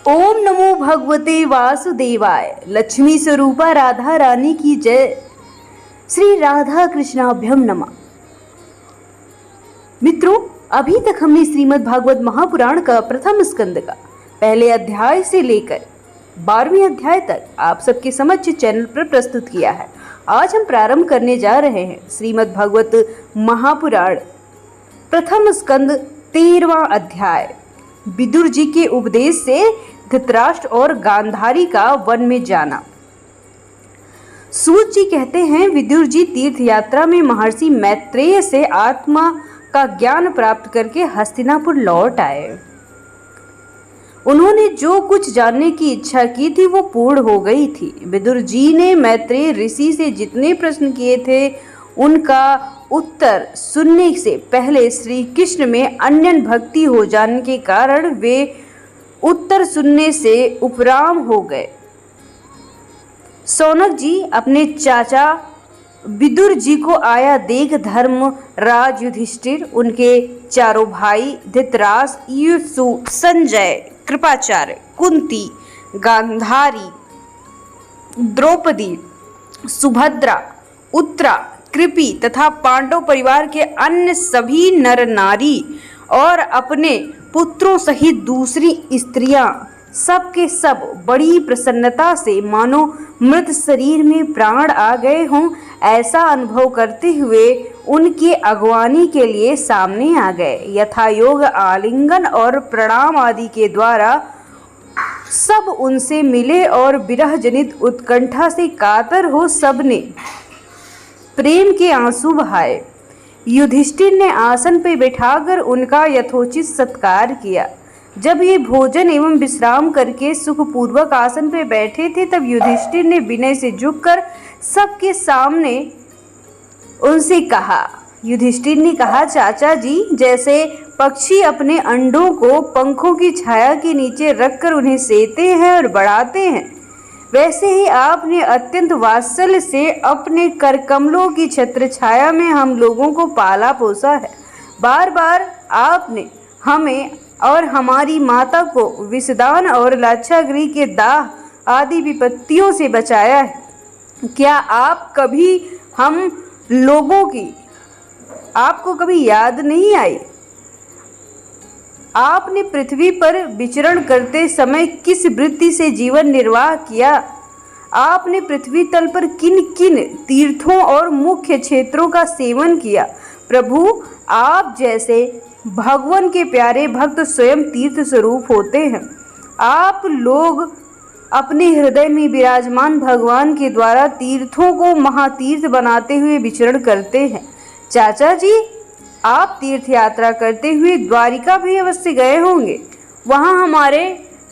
ओम नमो भगवते वासुदेवाय। लक्ष्मी स्वरूपा राधा रानी की जय। श्री राधा कृष्णाभ्यम नमः। मित्रों, अभी तक हमने श्रीमद् भागवत महापुराण का प्रथम स्कंद का पहले अध्याय से लेकर 12वें अध्याय तक आप सबके समक्ष चैनल पर प्रस्तुत किया है। आज हम प्रारंभ करने जा रहे हैं श्रीमद् भागवत महापुराण प्रथम स्कंद 13वां अध्याय। विदुर जी के उपदेश से धृतराष्ट्र और गांधारी का वन में जाना। सूत जी कहते हैं, विदुर जी तीर्थ यात्रा में महर्षि मैत्रेय से आत्मा का ज्ञान प्राप्त करके हस्तिनापुर लौट आए। उन्होंने जो कुछ जानने की इच्छा की थी वो पूर्ण हो गई थी। विदुर जी ने मैत्रेय ऋषि से जितने प्रश्न किए थे उनका उत्तर सुनने से पहले श्री कृष्ण में अन्यन भक्ति हो जाने के कारण वे उत्तर सुनने से उपराम हो गए। सौनक जी अपने चाचा विदुर जी को आया देख धर्म राज युधिष्ठिर, उनके चारों भाई धृतराष्ट्र, युसु, संजय, कृपाचार्य, कुंती, गांधारी, द्रौपदी, सुभद्रा, उत्तरा, कृपि तथा पांडव परिवार के अन्य सभी नर नारी और अपने पुत्रों सहित दूसरी स्त्रियां सब के सब बड़ी प्रसन्नता से मानो मृत शरीर में प्राण आ गए हों ऐसा अनुभव करते हुए उनके अगवानी के लिए सामने आ गए। यथायोग आलिंगन और प्रणाम आदि के द्वारा सब उनसे मिले और विरह जनित उत्कंठा से कातर हो सबने प्रेम के आंसू बहाए। युधिष्ठिर ने आसन पर बैठाकर उनका यथोचित सत्कार किया। जब ये भोजन एवं विश्राम करके सुखपूर्वक आसन पर बैठे थे तब युधिष्ठिर ने विनय से झुककर सबके सामने उनसे कहा। युधिष्ठिर ने कहा, चाचा जी, जैसे पक्षी अपने अंडों को पंखों की छाया के नीचे रखकर उन्हें सेते हैं और बढ़ाते हैं, वैसे ही आपने अत्यंत वात्सल्य से अपने करकमलों की छत्र छाया में हम लोगों को पाला पोसा है। बार बार आपने हमें और हमारी माता को विषदान और लाक्षागृह के दाह आदि विपत्तियों से बचाया है। क्या आप कभी हम लोगों की आपको कभी याद नहीं आई? आपने पृथ्वी पर विचरण करते समय किस वृत्ति से जीवन निर्वाह किया? आपने पृथ्वी तल पर किन किन तीर्थों और मुख्य क्षेत्रों का सेवन किया? प्रभु, आप जैसे भगवान के प्यारे भक्त स्वयं तीर्थ स्वरूप होते हैं। आप लोग अपने हृदय में विराजमान भगवान के द्वारा तीर्थों को महातीर्थ बनाते हुए विचरण करते हैं। चाचा जी, आप तीर्थ यात्रा करते हुए द्वारिका भी अवश्य गए होंगे। वहाँ हमारे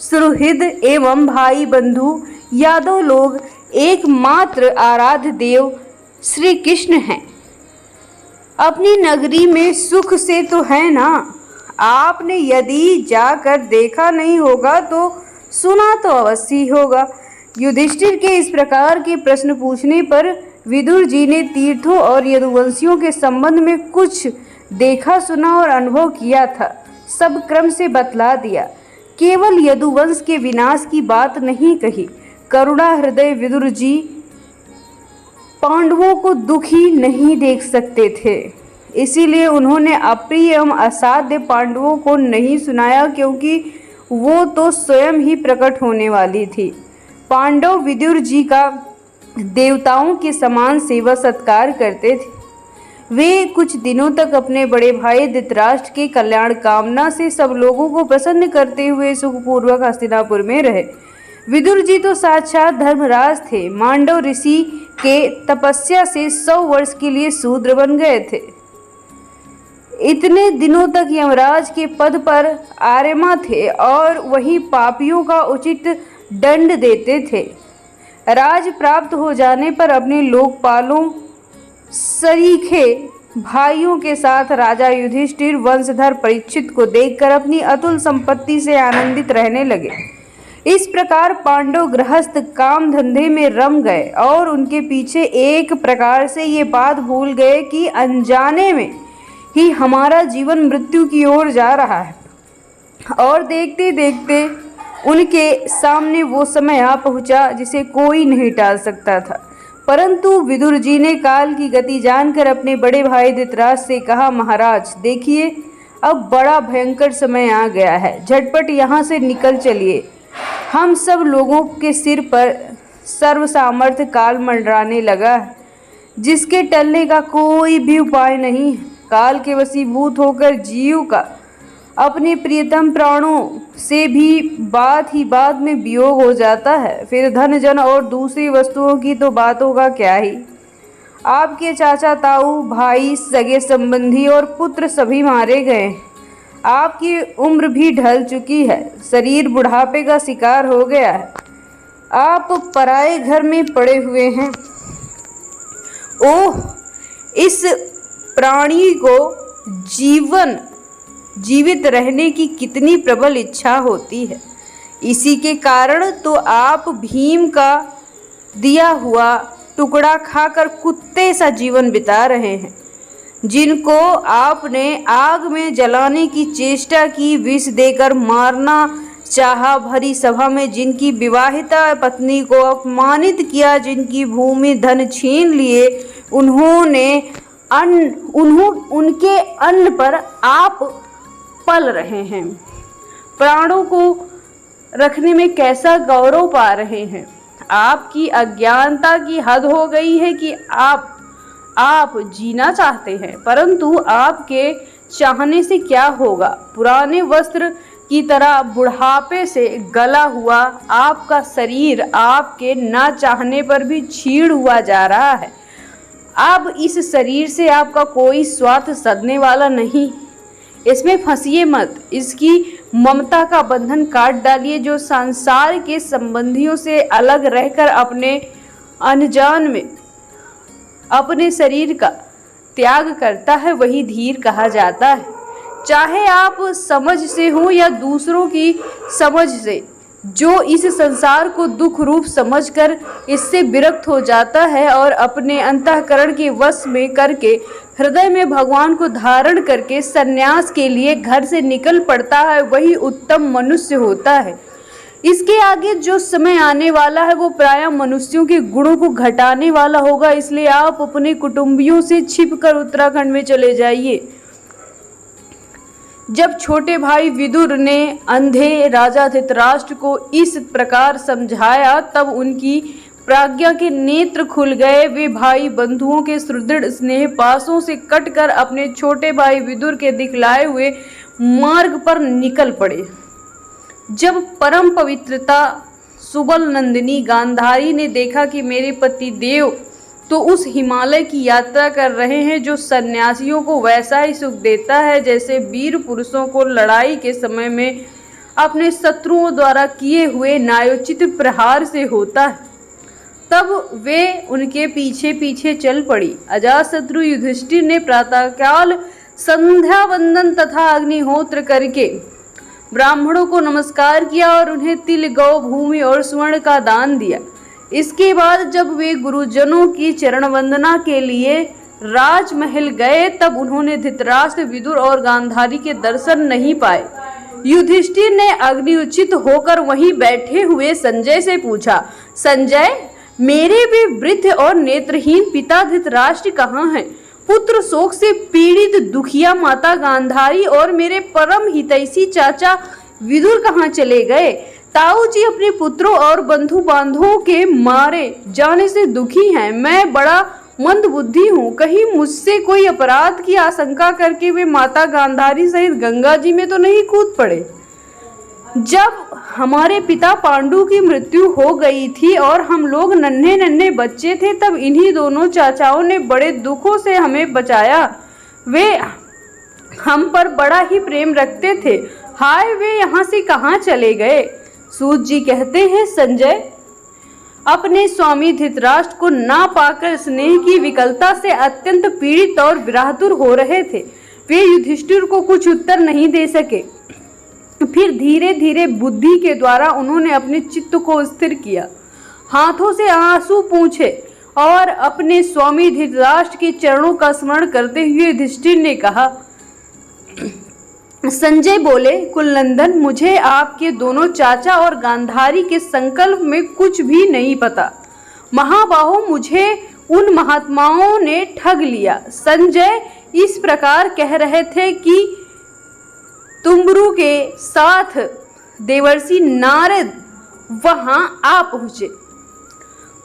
सुहृद एवं भाई बंधु यादव लोग एकमात्र आराध्य देव श्री कृष्ण हैं। अपनी नगरी में सुख से तो है ना? आपने यदि जाकर देखा नहीं होगा तो सुना तो अवश्य ही होगा। युधिष्ठिर के इस प्रकार के प्रश्न पूछने पर विदुर जी ने तीर्थों और यदुवंशियों के संबंध में कुछ देखा सुना और अनुभव किया था, सब क्रम से बतला दिया। केवल यदुवंश के विनाश की बात नहीं कही। करुणा हृदय विदुर जी पांडवों को दुखी नहीं देख सकते थे, इसीलिए उन्होंने अप्रिय एवं असाध्य पांडवों को नहीं सुनाया, क्योंकि वो तो स्वयं ही प्रकट होने वाली थी। पांडव विदुर जी का देवताओं के समान सेवा सत्कार करते थे। वे कुछ दिनों तक अपने बड़े भाई धृतराष्ट्र के कल्याण कामना से सब लोगों को प्रसन्न करते हुए सुखपूर्वक हस्तिनापुर में रहे। विदुर जी तो साक्षात धर्मराज थे। मांडव ऋषि के तपस्या से 100 वर्ष के लिए शूद्र बन गए थे। इतने दिनों तक यमराज के पद पर आर्यमा थे और वही पापियों का उचित दंड देते थे। राज प्राप्त हो जाने पर अपने लोकपालों सरीखे भाइयों के साथ राजा युधिष्ठिर वंशधर परीक्षित को देखकर अपनी अतुल संपत्ति से आनंदित रहने लगे। इस प्रकार पांडव गृहस्थ काम धंधे में रम गए और उनके पीछे एक प्रकार से ये बात भूल गए कि अनजाने में ही हमारा जीवन मृत्यु की ओर जा रहा है और देखते देखते उनके सामने वो समय आ पहुंचा जिसे कोई नहीं टाल सकता था। परंतु विदुर जी ने काल की गति जानकर अपने बड़े भाई धृतराष्ट्र से कहा, महाराज देखिए, अब बड़ा भयंकर समय आ गया है, झटपट यहाँ से निकल चलिए। हम सब लोगों के सिर पर सर्व सामर्थ्य काल मंडराने लगा है, जिसके टलने का कोई भी उपाय नहीं। काल के वशीभूत होकर जीव का अपने प्रियतम प्राणों से भी बात ही बात में वियोग हो जाता है, फिर धन जन और दूसरी वस्तुओं की तो बातों का क्या ही। आपके चाचा ताऊ, भाई, सगे संबंधी और पुत्र सभी मारे गए। आपकी उम्र भी ढल चुकी है, शरीर बुढ़ापे का शिकार हो गया है, आप पराए घर में पड़े हुए हैं। ओह, इस प्राणी को जीवित रहने की कितनी प्रबल इच्छा होती है। इसी के कारण तो आप भीम का दिया हुआ टुकड़ा खाकर कुत्ते सा जीवन बिता रहे हैं। जिनको आपने आग में जलाने की चेष्टा की, विष देकर मारना चाहा, भरी सभा में जिनकी विवाहिता पत्नी को अपमानित किया, जिनकी भूमि धन छीन लिए, उनके अन्न पर आप पल रहे हैं। प्राणों को रखने में कैसा गौरव पा रहे हैं। आपकी अज्ञानता की हद हो गई है कि आप जीना चाहते हैं, परंतु आपके चाहने से क्या होगा। पुराने वस्त्र की तरह बुढ़ापे से गला हुआ आपका शरीर आपके ना चाहने पर भी छीड़ हुआ जा रहा है। अब इस शरीर से आपका कोई स्वार्थ सधने वाला नहीं। इसमें फंसिए मत, इसकी ममता का बंधन काट डालिए। जो संसार के संबंधियों से अलग रहकर अपने अनजान में अपने शरीर का त्याग करता है, वही धीर कहा जाता है। चाहे आप समझ से हो या दूसरों की समझ से, जो इस संसार को दुख रूप समझकर इससे विरक्त हो जाता है और अपने अंतःकरण के वश में करके हृदय में भगवान को धारण करके सन्यास के लिए घर से निकल पड़ता है, वही उत्तम मनुष्य होता है। इसके आगे जो समय आने वाला है वो प्रायः मनुष्यों के गुणों को घटाने वाला होगा। इसलिए आप अपने कुटुंबियों से छिपकर उत्तराखंड में चले जाइए। जब छोटे भाई विदुर ने अंधे राजा धृतराष्ट्र को इस प्रकार समझाया, तब उनकी प्राज्ञा के नेत्र खुल गए। वे भाई बंधुओं के सुदृढ़ स्नेह पासों से कटकर अपने छोटे भाई विदुर के दिखलाए हुए मार्ग पर निकल पड़े। जब परम पवित्रता सुबल नंदिनी गांधारी ने देखा कि मेरे पति देव तो उस हिमालय की यात्रा कर रहे हैं जो सन्यासियों को वैसा ही सुख देता है जैसे वीर पुरुषों को लड़ाई के समय में अपने शत्रुओं द्वारा किए हुए न्यायोचित प्रहार से होता है, तब वे उनके पीछे पीछे चल पड़ी। अजातशत्रु युधिष्ठिर ने प्रातःकाल संध्या वंदन तथा अग्निहोत्र करके ब्राह्मणों को नमस्कार किया और उन्हें तिल, गौ, भूमि और स्वर्ण का दान दिया। इसके बाद जब वे गुरुजनों की चरण वंदना के लिए राजमहल गए, तब उन्होंने धृतराष्ट्र, विदुर और गांधारी के दर्शन नहीं पाए। युधिष्ठिर ने अग्निउचित होकर वहीं बैठे हुए संजय से पूछा, संजय, मेरे भी वृद्ध और नेत्रहीन पिता धृतराष्ट्र कहाँ हैं? पुत्र शोक से पीड़ित दुखिया माता गांधारी और मेरे परम हितैषी चाचा विदुर कहाँ चले गए? ताऊ जी अपने पुत्रों और बंधु बांधवों के मारे जाने से दुखी हैं। मैं बड़ा मंद बुद्धि हूँ, कहीं मुझसे कोई अपराध की आशंका करके वे माता गांधारी सहित गंगा जी में तो नहीं कूद पड़े। जब हमारे पिता पांडु की मृत्यु हो गई थी और हम लोग नन्हे नन्हे बच्चे थे, तब इन्हीं दोनों चाचाओं ने बड़े दुखों से हमें बचाया। वे हम पर बड़ा ही प्रेम रखते थे। हाय, वे यहाँ से कहाँ चले गए? सूत जी कहते हैं, संजय अपने स्वामी धृतराष्ट्र को ना पाकर स्नेह की विकलता से अत्यंत पीड़ित और विरहतुर हो रहे थे। वे युधिष्ठिर को कुछ उत्तर नहीं दे सके। फिर धीरे धीरे बुद्धि के द्वारा उन्होंने अपने चित्त को स्थिर किया, हाथों से आंसू पूछे और अपने स्वामी धृतराष्ट्र के चरणों का स्मरण करते हुए युधिष्ठिर ने कहा, संजय बोले, कुलनंदन, मुझे आपके दोनों चाचा और गांधारी के संकल्प में कुछ भी नहीं पता। महाबाहो, मुझे उन महात्माओं ने ठग लिया। संजय इस प्रकार कह रहे थे कि तुम्बरु के साथ देवर्षि नारद वहां आ पहुंचे।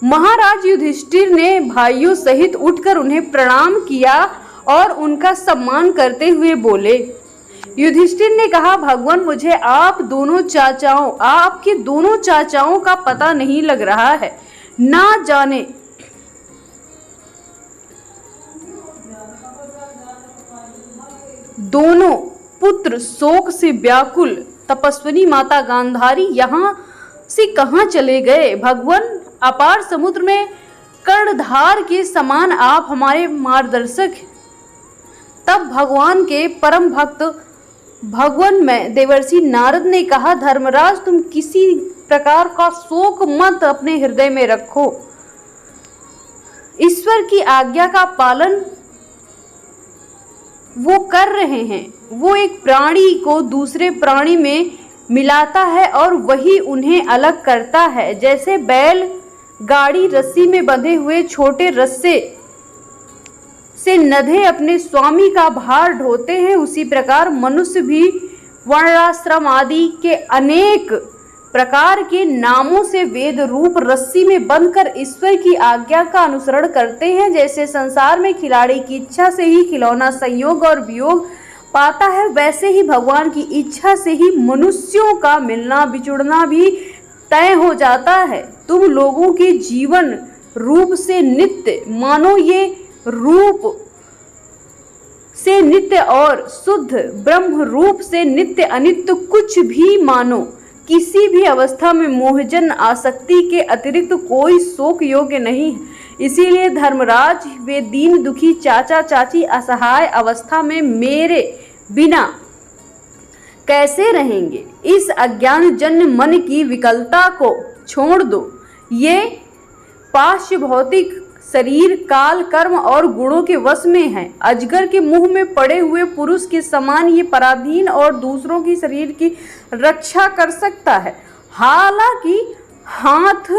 महाराज युधिष्ठिर ने भाइयों सहित उठकर उन्हें प्रणाम किया और उनका सम्मान करते हुए बोले। युधिष्ठिर ने कहा, भगवान, मुझे आपके दोनों चाचाओं का पता नहीं लग रहा है। ना जाने दोनों पुत्र शोक से व्याकुल तपस्विनी माता गांधारी यहाँ से कहाँ चले गए। भगवान, अपार समुद्र में कर्णधार के समान आप हमारे मार्गदर्शक हैं। तब भगवान के परम भक्त भगवान में देवर्षि नारद ने कहा, धर्मराज, तुम किसी प्रकार का शोक मत अपने हृदय में रखो। ईश्वर की आज्ञा का पालन वो कर रहे हैं। वो एक प्राणी को दूसरे प्राणी में मिलाता है और वही उन्हें अलग करता है। जैसे बैल गाड़ी रस्सी में बंधे हुए छोटे रस्से से नधे अपने स्वामी का भार ढोते हैं, उसी प्रकार मनुष्य भी वर्णाश्रम आदि के अनेक प्रकार के नामों से वेद रूप रस्सी में बंधकर ईश्वर की आज्ञा का अनुसरण करते हैं। जैसे संसार में खिलाड़ी की इच्छा से ही खिलौना संयोग और वियोग पाता है, वैसे ही भगवान की इच्छा से ही मनुष्यों का मिलना बिछुड़ना भी तय हो जाता है। तुम लोगों के जीवन रूप से नित्य मानो ये रूप से नित्य और शुद्ध ब्रह्म रूप से नित्य अनित्य कुछ भी मानो। किसी भी अवस्था में मोहजन आसक्ति के अतिरिक्त कोई शोक योग्य नहीं है। इसीलिए धर्मराज, वे दीन दुखी चाचा चाची असहाय अवस्था में मेरे बिना कैसे रहेंगे। इस अज्ञान जन्य मन की विकलता को छोड़ दो। ये पाश्य भौतिक शरीर काल कर्म और गुणों के वश में है। अजगर के मुंह में पड़े हुए पुरुष के समान ये पराधीन और दूसरों की शरीर की रक्षा कर सकता है। हालांकि हाथ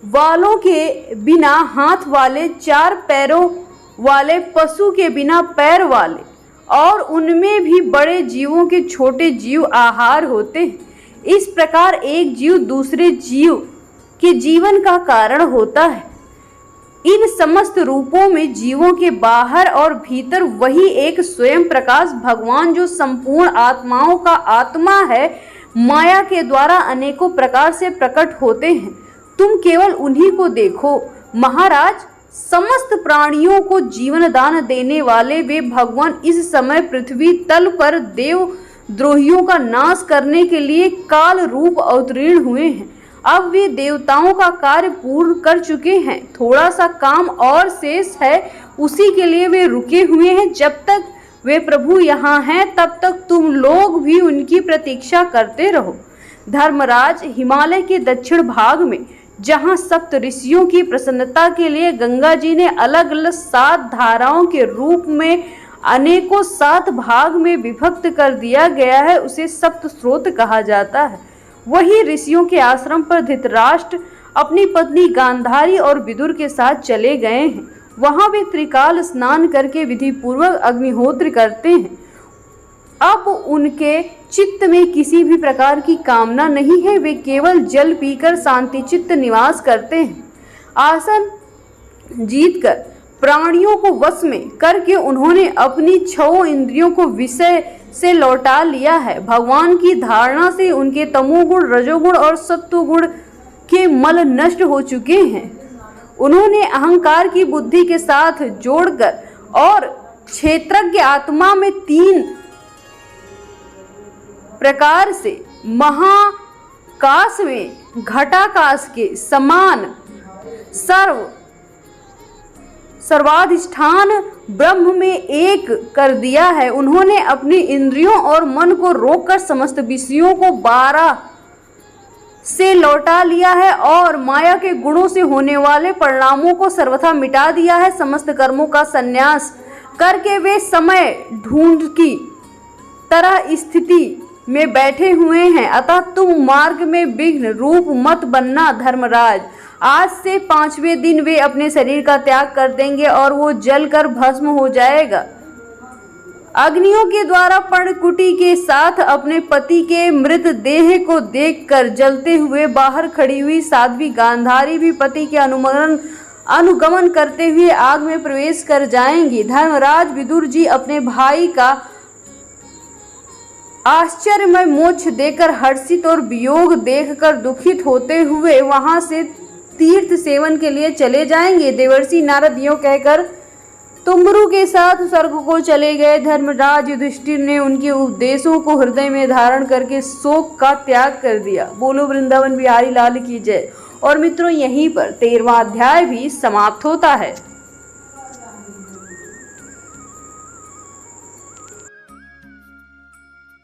वालों के बिना हाथ वाले, चार पैरों वाले पशु के बिना पैर वाले, और उनमें भी बड़े जीवों के छोटे जीव आहार होते हैं। इस प्रकार एक जीव दूसरे जीव के जीवन का कारण होता है। इन समस्त रूपों में जीवों के बाहर और भीतर वही एक स्वयं प्रकाश भगवान, जो संपूर्ण आत्माओं का आत्मा है, माया के द्वारा अनेकों प्रकार से प्रकट होते हैं। तुम केवल उन्हीं को देखो। महाराज, समस्त प्राणियों को जीवन दान देने वाले वे भगवान इस समय पृथ्वी तल पर देव द्रोहियों का नाश करने के लिए काल रूप अवतीर्ण हुए हैं। अब वे देवताओं का कार्य पूर्ण कर चुके हैं। थोड़ा सा काम और शेष है, उसी के लिए वे रुके हुए हैं। जब तक वे प्रभु यहाँ हैं तब तक तुम लोग भी उनकी प्रतीक्षा करते रहो। धर्मराज, हिमालय के दक्षिण भाग में जहाँ सप्त ऋषियों की प्रसन्नता के लिए गंगा जी ने अलग अलग 7 धाराओं के रूप में अनेकों 7 भाग में विभक्त कर दिया गया है, उसे सप्त स्रोत कहा जाता है। वही ऋषियों के आश्रम पर धृतराष्ट्र अपनी पत्नी गांधारी और विदुर के साथ चले गए हैं। वहां वे त्रिकाल स्नान करके विधि पूर्वक अग्निहोत्र करते हैं। अब उनके चित्त में किसी भी प्रकार की कामना नहीं है, वे केवल जल पीकर शांति चित्त निवास करते हैं। आसन जीतकर प्राणियों को वश में करके उन्होंने अपनी 6 इंद्रियों को विषय से लौटा लिया है। भगवान की धारणा से उनके तमोगुण, रजोगुण और सत्वगुण के मल नष्ट हो चुके हैं। उन्होंने अहंकार की बुद्धि के साथ जोड़कर और क्षेत्रज्ञ आत्मा में 3 प्रकार से महाकाश में घटाकाश के समान सर्वाधिष्ठान ब्रह्म में एक कर दिया है। उन्होंने अपनी इंद्रियों और मन को रोककर समस्त विषयों को 12 से लौटा लिया है और माया के गुणों से होने वाले परिणामों को सर्वथा मिटा दिया है। समस्त कर्मों का संन्यास करके वे समय ढूंढ की तरह स्थिति में बैठे हुए हैं, अतः तुम मार्ग में विघ्न रूप मत बनना धर्मराज। आज से 5वें दिन वे अपने शरीर का त्याग कर देंगे और वो जलकर भस्म हो जाएगा। अग्नियों के द्वारा पर्णकुटी के साथ अपने पति के मृत देह को देखकर जलते हुए बाहर खड़ी हुई साध्वी गांधारी भी पति के अनुगमन करते हुए आग में प्रवेश कर जाएंगी। धर्मराज विदुर जी अपने भाई का आश्चर्यमय मोक्ष देकर हर्षित और वियोग देखकर दुखित होते हुए वहां से तीर्थ सेवन के लिए चले जाएंगे। देवर्षि नारद यूं कहकर तुम्बरु के साथ स्वर्ग को चले गए। धर्मराज युधिष्ठिर ने उनके उपदेशों को हृदय में धारण करके शोक का त्याग कर दिया। बोलो वृंदावन बिहारी लाल की जय। और मित्रों, यहीं पर 13वां अध्याय भी समाप्त होता है।